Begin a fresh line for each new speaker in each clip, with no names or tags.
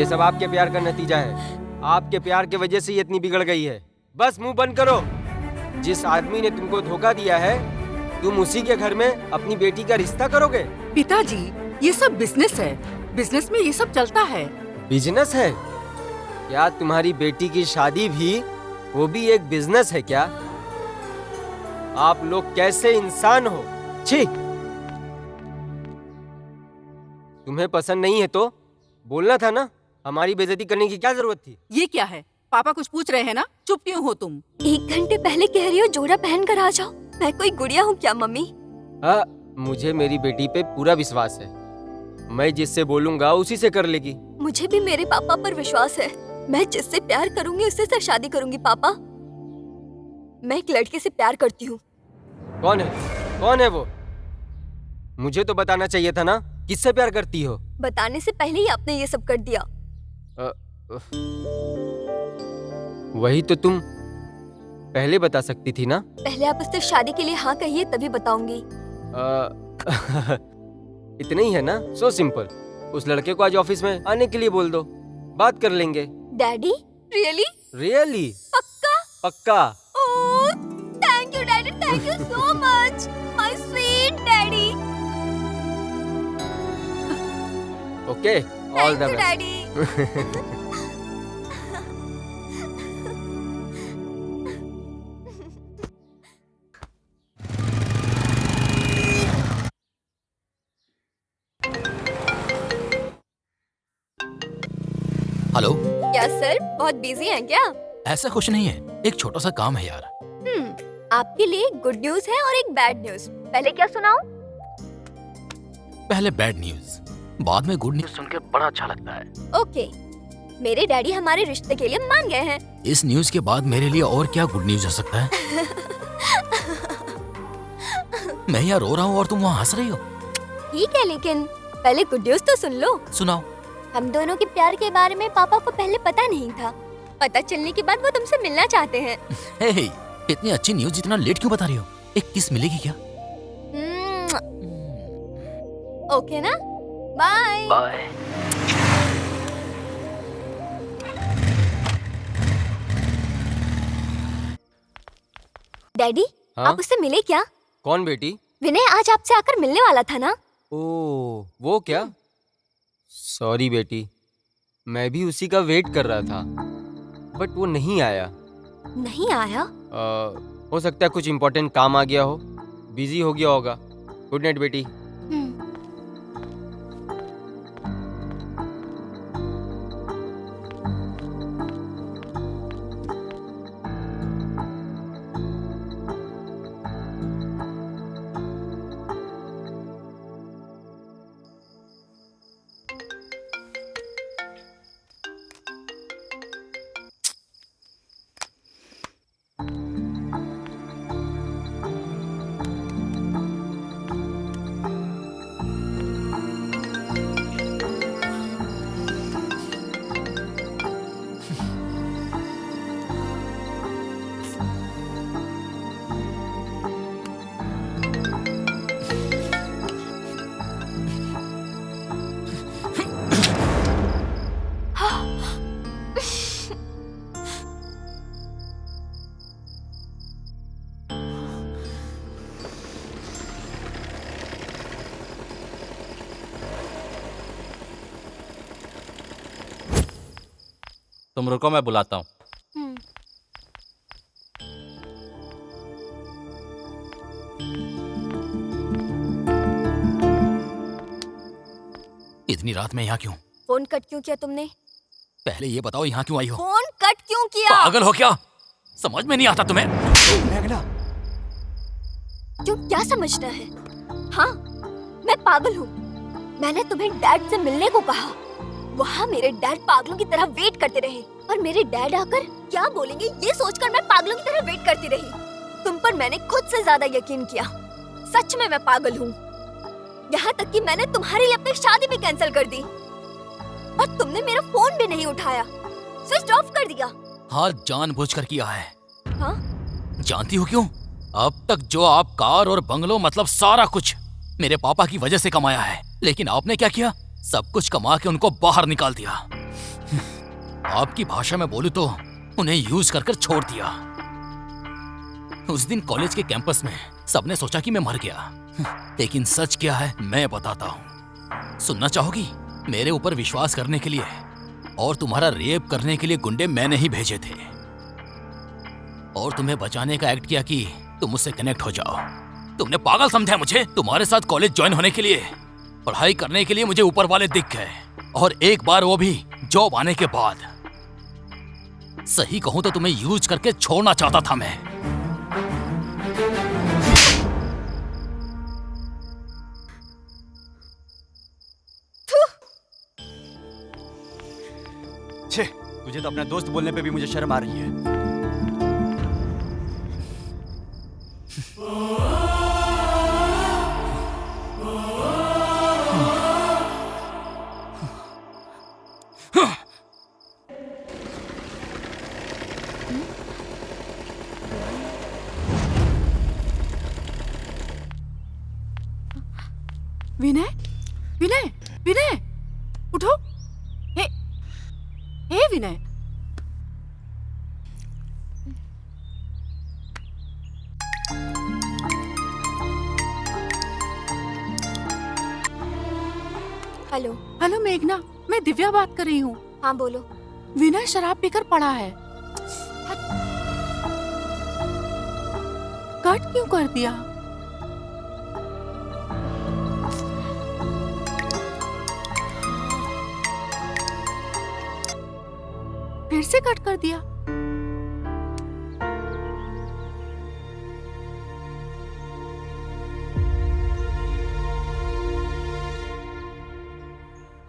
ये सब आपके प्यार का नतीजा है। आपके प्यार की वजह से ये इतनी बिगड़ गई है। बस मुंह बंद करो। जिस आदमी ने तुमको धोखा दिया है, तुम उसी के घर में अपनी बेटी का रिश्ता करोगे?
पिताजी, ये सब बिजनेस है। बिजनेस में ये सब चलता है।
बिजनेस है? क्या तुम्हारी बेटी की शादी भी, वो भी एक बिजनेस है क्या? आप लोग कैसे इंसान हो? छी! तुम्हें पसंद नहीं है तो बोलना था ना। हमारी बेइज्जती करने की क्या जरूरत थी?
ये क्या है? पापा कुछ पूछ रहे हैं ना, चुप क्यों हो तुम?
1 घंटे पहले कह रही हो जोड़ा पहन कर आ जाओ। मैं कोई गुड़िया हूँ क्या मम्मी?
मुझे मेरी बेटी पे पूरा विश्वास है। मैं जिससे बोलूंगा उसी से कर लेगी।
मुझे भी मेरे पापा पर विश्वास है। मैं जिससे प्यार करूंगी उससे से शादी करूंगी पापा। मैं एक लड़के से प्यार करती हूँ।
कौन है? कौन है वो? मुझे तो बताना चाहिए था ना। किससे प्यार करती हो?
बताने से पहले ही आपने ये सब कर दिया।
वही तो तुम पहले बता सकती थी ना।
पहले आप उससे शादी के लिए हाँ कहिए, तभी बताऊंगी।
इतना ही है ना? So simple. उस लड़के को आज ऑफिस में आने के लिए बोल दो, बात कर लेंगे।
Daddy, really?
रियली?
पक्का?
पक्का।
Oh, thank you daddy, thank you so much, my sweet daddy.
Okay, all the
best daddy.
Hello.
क्या सर, बहुत बिजी हैं क्या?
ऐसा कुछ नहीं है, एक छोटा सा काम है यार।
आपके लिए गुड न्यूज है और एक बैड न्यूज। पहले क्या सुनाऊं?
पहले बैड न्यूज, बाद में गुड न्यूज सुनकर बड़ा अच्छा लगता है।
ओके, मेरे डैडी हमारे रिश्ते के लिए मान गए हैं।
इस न्यूज के बाद मेरे लिए और क्या गुड न्यूज हो सकता है? मैं यहाँ रो रहा हूँ और तुम वहाँ हंस रही हो।
ठीक है, लेकिन पहले गुड न्यूज तो सुन लो।
सुनाओ।
हम दोनों के प्यार के बारे में पापा को पहले पता नहीं था। पता चलने के बाद वो तुमसे मिलना चाहते हैं।
हे, इतनी अच्छी न्यूज इतना लेट क्यों बता रही हो? एक किस मिलेगी क्या?
ओके ना, बाय
बाय।
डैडी,
हाँ?
आप उससे मिले क्या?
कौन बेटी?
विनय आज आपसे आकर मिलने वाला था ना।
ओह, वो क्या? सॉरी बेटी, मैं भी उसी का वेट कर रहा था, बट वो नहीं आया।
नहीं आया?
हो सकता है कुछ इम्पोर्टेंट काम आ गया हो, बिजी हो गया होगा। गुड नाइट बेटी।
तुम रुको, मैं बुलाता हूँ।
इतनी रात में यहाँ क्यों?
फोन कट क्यों किया तुमने?
पहले ये बताओ यहाँ क्यों आई हो?
फोन कट क्यों किया?
पागल हो क्या? समझ में नहीं आता तुम्हें?
क्यों, क्या समझना है? हाँ, मैं पागल हूँ। मैंने तुम्हें डैड से मिलने को कहा। वहाँ मेरे डैड पागलों की तरह वेट करते रहे और मेरे डैड आकर क्या बोलेंगे ये सोचकर मैं पागलों की तरह वेट करती रही। तुम पर मैंने खुद से ज्यादा यकीन किया। सच में मैं पागल हूँ। यहाँ तक कि मैंने तुम्हारे लिए अपनी शादी भी कैंसिल कर दी और तुमने मेरा फोन भी नहीं उठाया, स्विच ऑफ कर दिया।
हाँ, जानबूझकर किया है।
हाँ?
जानती हो क्यों? अब तक जो आप कार और बंगलो मतलब सारा कुछ मेरे पापा की वजह से कमाया है, लेकिन आपने क्या किया? सब कुछ कमा के उनको बाहर निकाल दिया। आपकी भाषा में बोलूं तो उन्हें यूज कर छोड़ दिया। उस दिन कॉलेज के कैंपस में सबने सोचा कि मैं मर गया, लेकिन सच क्या है मैं बताता हूँ। सुनना चाहोगी? मेरे ऊपर विश्वास करने के लिए और तुम्हारा रेप करने के लिए गुंडे मैंने ही भेजे थे, और तुम्हें बचाने का एक्ट किया कि तुम मुझसे कनेक्ट हो जाओ। तुमने पागल समझा मुझे? तुम्हारे साथ कॉलेज ज्वाइन होने के लिए, पढ़ाई करने के लिए मुझे ऊपर वाले दिख गए, और एक बार वो भी जॉब आने के बाद। सही कहूं तो तुम्हें यूज करके छोड़ना चाहता था मैं।
छे, तुझे तो अपना दोस्त बोलने पे भी मुझे शर्म आ रही है।
विनय, विनय, विनय, उठो। हे, हे विनय।
हेलो।
हेलो मेघना, मैं दिव्या बात कर रही हूँ।
हाँ बोलो।
विनय शराब पीकर पड़ा है। कट क्यों कर दिया? फिर से कट कर दिया।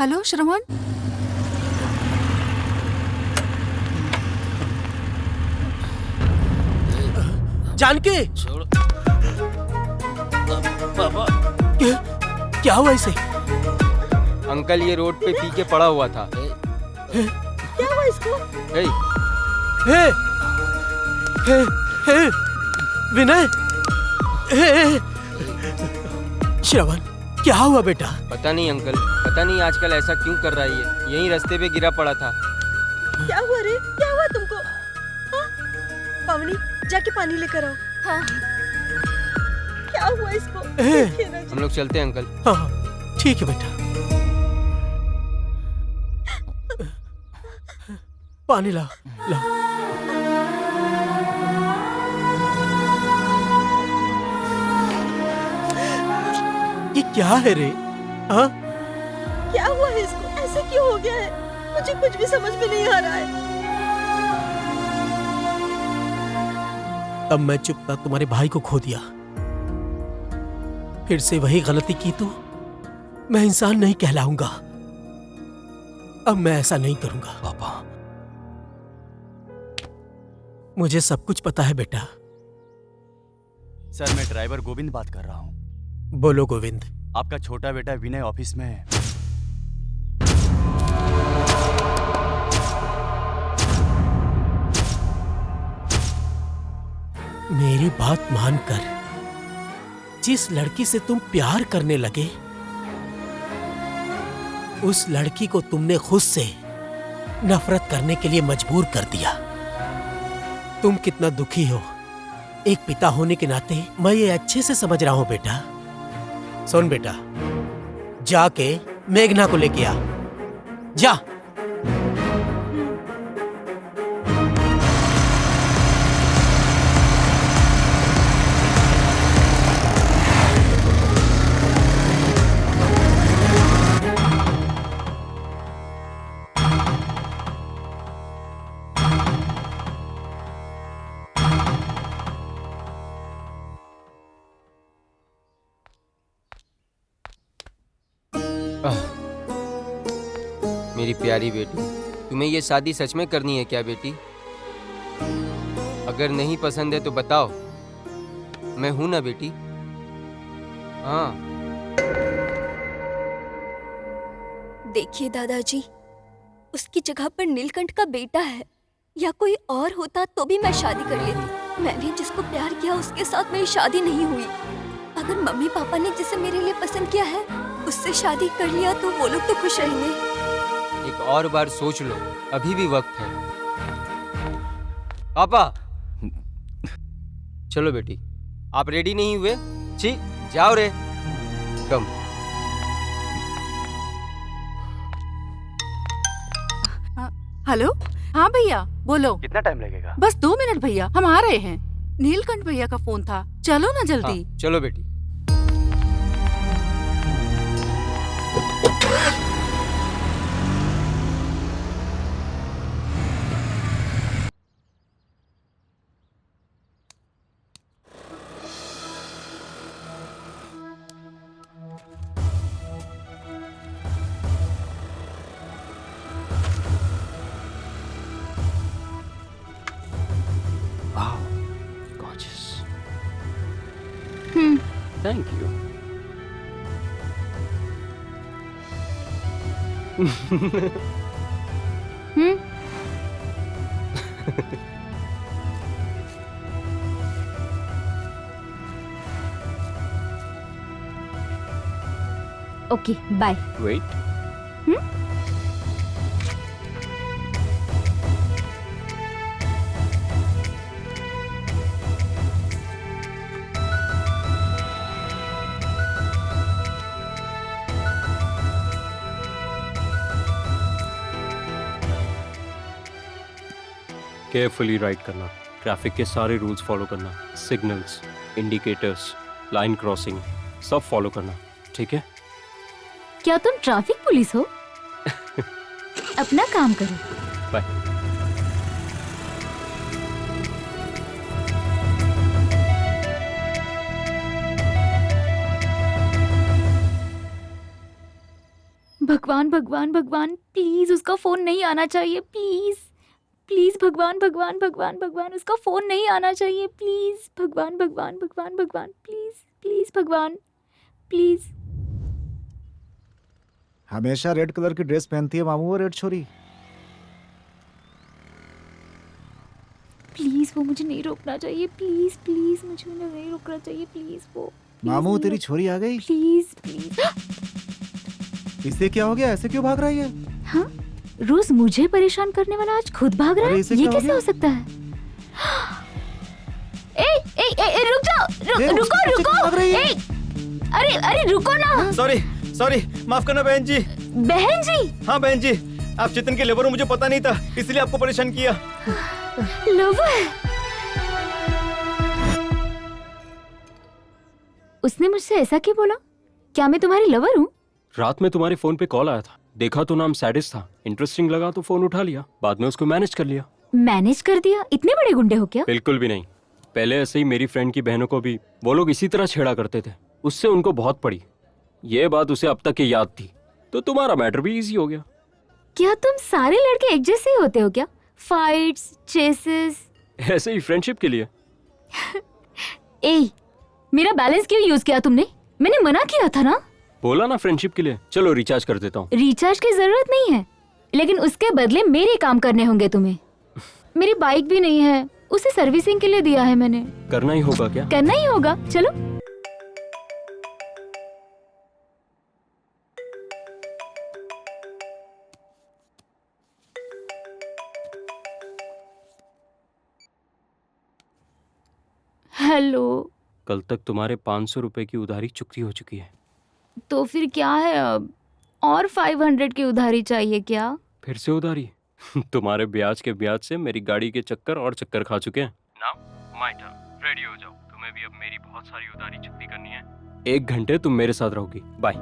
हेलो श्रवण।
जानकी,
छोड़ पापा।
क्या हुआ इसे?
अंकल ये रोड पे पी के पड़ा हुआ था।
क्या हुआ इसको?
हे,
हे, हे, हे, विनय, हे, श्रवण, क्या हुआ बेटा?
पता नहीं अंकल, पता नहीं आजकल ऐसा क्यों कर रहा है ये। यहीं रास्ते पे गिरा पड़ा था।
क्या हुआ रे? क्या हुआ तुमको? हाँ? पावनी, जाके पानी लेकर आओ।
हाँ।
क्या हुआ इसको?
ए,
देखिए ना जी।
हम लोग चलते हैं अंकल।
हाँ, ठीक है बेटा। पानी लाओ, लाओ। ये क्या है रे? हाँ?
क्या हुआ है इसको? ऐसे क्यों हो गया है? मुझे कुछ भी समझ में नहीं आ रहा है।
तब मैं चुप था, तुम्हारे भाई को खो दिया। फिर से वही गलती की तो मैं इंसान नहीं कहलाऊंगा। अब मैं ऐसा नहीं करूंगा।
पापा,
मुझे सब कुछ पता है बेटा।
सर, मैं ड्राइवर गोविंद बात कर रहा हूँ।
बोलो गोविंद।
आपका छोटा बेटा विनय ऑफिस में है।
मेरी बात मानकर जिस लड़की से तुम प्यार करने लगे, उस लड़की को तुमने खुद से नफरत करने के लिए मजबूर कर दिया। तुम कितना दुखी हो, एक पिता होने के नाते मैं ये अच्छे से समझ रहा हूं बेटा। सुन बेटा, जाके मेघना को लेके आ, जा।
मेरी प्यारी बेटी, तुम्हें ये शादी सच में करनी है क्या बेटी? अगर नहीं पसंद है तो बताओ, मैं हूं ना बेटी। हाँ।
देखिए दादाजी, उसकी जगह पर नीलकंठ का बेटा है या कोई और होता तो भी मैं शादी कर लेती। मैंने जिसको प्यार किया उसके साथ मेरी शादी नहीं हुई। अगर मम्मी पापा ने जिसे मेरे लिए पसंद किया है उससे शादी कर लिया तो वो लोग तो खुश रहेंगे।
एक और बार सोच लो, अभी भी वक्त है। पापा, चलो बेटी, आप रेडी नहीं हुए? छी, जाओ रे। कम।
हेलो, हाँ भैया बोलो।
कितना टाइम लगेगा?
बस 2 मिनट भैया, हम आ रहे हैं। नीलकंठ भैया का फोन था, चलो ना जल्दी।
हाँ, चलो बेटी।
Wow, gorgeous. Thank you.
Okay, bye.
Wait. Carefully ride करना, ट्रैफिक के सारे रूल्स फॉलो करना, सिग्नल्स, इंडिकेटर्स, लाइन क्रॉसिंग सब फॉलो करना, ठीक है?
क्या तुम ट्रैफिक पुलिस हो? अपना काम करो।
बाय।
भगवान भगवान भगवान, प्लीज उसका फोन नहीं आना चाहिए, प्लीज प्लीज, भगवान भगवान भगवान भगवान, उसका फोन नहीं आना चाहिए, प्लीज भगवान भगवान भगवान भगवान, प्लीज प्लीज भगवान, प्लीज।
हमेशा रेड कलर की ड्रेस पहनती है मामू वो रेड छोरी।
प्लीज वो मुझे नहीं रोकना चाहिए, प्लीज प्लीज मुझे नहीं रोकना चाहिए, प्लीज वो
मामू तेरी छोरी आ गई।
Please please.
इसे क्या हो गया, ऐसे क्यों भाग रही है?
हाँ, रोज मुझे परेशान करने वाला आज खुद भाग रहा है, ये कैसे हो सकता है? ए, रुक जाओ, रुको रुको, ए, अरे रुको ना।
सॉरी, माफ करना बहन जी।
बहन जी?
हाँ बहन जी, आप चेतन के लेबर हो, मुझे पता नहीं था, इसलिए आपको परेशान किया।
लवर? उसने मुझसे ऐसा क्यों बोला? क्या मैं तुम्हारी लवर हूँ?
रात में तुम्हारे फोन पे कॉल आया था, देखा तो नाम सैडिस था, इंटरेस्टिंग लगा तो फोन उठा लिया, बाद में उसको मैनेज कर लिया।
मैनेज कर दिया? इतने बड़े गुंडे हो क्या?
बिल्कुल भी नहीं। पहले ऐसे ही मेरी फ्रेंड की बहनों को भी वो लोग इसी तरह छेड़ा करते थे, उससे उनको बहुत पड़ी। ये बात उसे अब तक की याद थी, तो तुम्हारा मैटर भी इजी हो गया।
क्या तुम सारे लड़के एक जैसे ही होते हो क्या? Fights, chases?
ऐसे ही फ्रेंडशिप के लिए।
ए, मेरा बैलेंस क्यों यूज किया तुमने? मैंने मना किया था ना।
बोला ना फ्रेंडशिप के लिए। चलो रिचार्ज कर देता हूँ।
रिचार्ज की जरूरत नहीं है, लेकिन उसके बदले मेरे काम करने होंगे तुम्हें। मेरी बाइक भी नहीं है, उसे सर्विसिंग के लिए दिया है मैंने।
करना ही होगा क्या?
करना ही होगा, चलो। हेलो।
कल तक तुम्हारे 500 रुपए की उधारी चुकती हो चुकी है।
तो फिर क्या है अब? और 500 की उधारी चाहिए क्या?
फिर से उधारी? तुम्हारे ब्याज के ब्याज से मेरी गाड़ी के चक्कर और चक्कर खा चुके हैं। नाउ माय टर्न, रेडी हो जाओ, तुम्हें भी अब मेरी बहुत सारी उधारी चुकती करनी है। 1 घंटे तुम मेरे साथ रहोगी। बाय।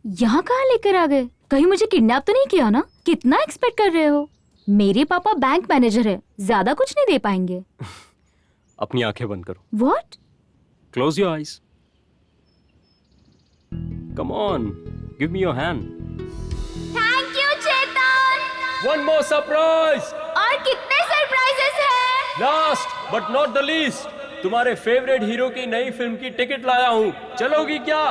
यहाँ कहाँ लेकर आ गए? कहीं मुझे किडनैप तो नहीं किया ना? कितना एक्सपेक्ट कर रहे हो? मेरे पापा बैंक मैनेजर है, ज्यादा कुछ नहीं दे पाएंगे।
अपनी आंखें बंद करो।
What?
Close your eyes. Come on, give me your hand.
Thank you, Chetan.
One more surprise.
और कितने सरप्राइजेस हैं?
Last but not the least. तुम्हारे फेवरेट हीरो की नई फिल्म की टिकट लाया हूँ, चलोगी क्या?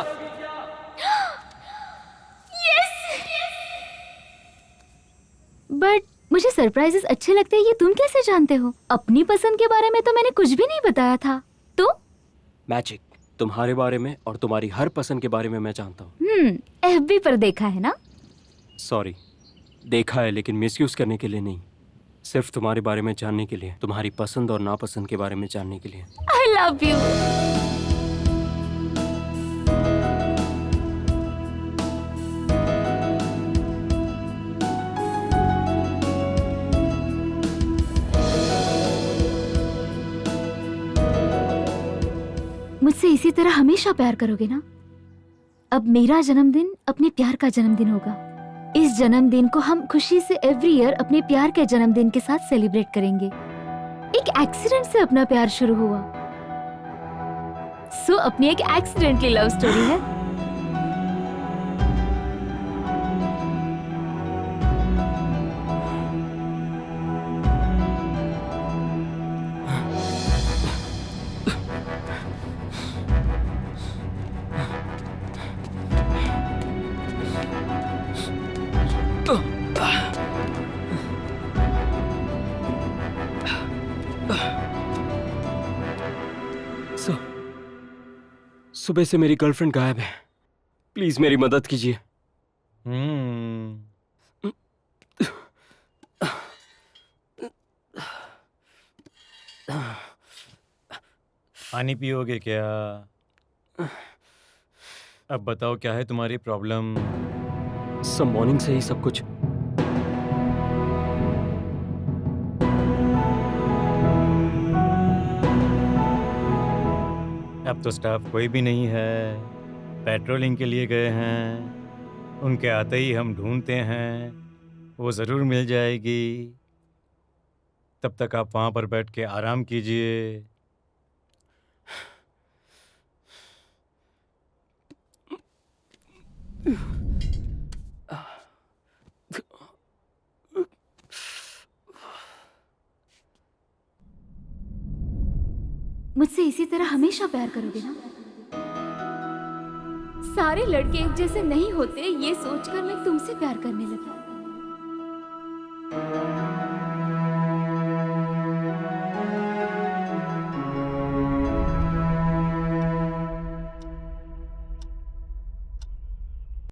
बट मुझे सरप्राइजेस अच्छे लगते हैं, ये तुम कैसे जानते हो? अपनी पसंद के बारे में तो मैंने कुछ भी नहीं बताया था। तो
मैजिक, तुम्हारे बारे में और तुम्हारी हर पसंद के बारे में मैं जानता हूँ।
एफबी पर देखा है ना?
सॉरी, देखा है लेकिन मिसयूज करने के लिए नहीं, सिर्फ तुम्हारे बारे में जानने के लिए, तुम्हारी पसंद और नापसंद के बारे में जानने के लिए।
I love you. मुझसे इसी तरह हमेशा प्यार करोगे ना? अब मेरा जन्मदिन अपने प्यार का जन्मदिन होगा। इस जन्मदिन को हम खुशी से एवरी ईयर अपने प्यार के जन्मदिन के साथ सेलिब्रेट करेंगे। एक एक्सीडेंट से अपना प्यार शुरू हुआ, सो अपनी एक एक्सीडेंटली लव स्टोरी है।
सुबह से मेरी गर्लफ्रेंड गायब है, प्लीज मेरी मदद कीजिए।
पानी पियोगे क्या? अब बताओ क्या है तुम्हारी प्रॉब्लम?
सब मॉर्निंग से ही सब कुछ।
अब तो स्टाफ कोई भी नहीं है, पेट्रोलिंग के लिए गए हैं। उनके आते ही हम ढूंढते हैं, वो ज़रूर मिल जाएगी। तब तक आप वहाँ पर बैठ के आराम कीजिए।
मुझसे इसी तरह हमेशा प्यार करोगे ना? सारे लड़के एक जैसे नहीं होते, ये सोचकर मैं तुमसे प्यार करने लगी।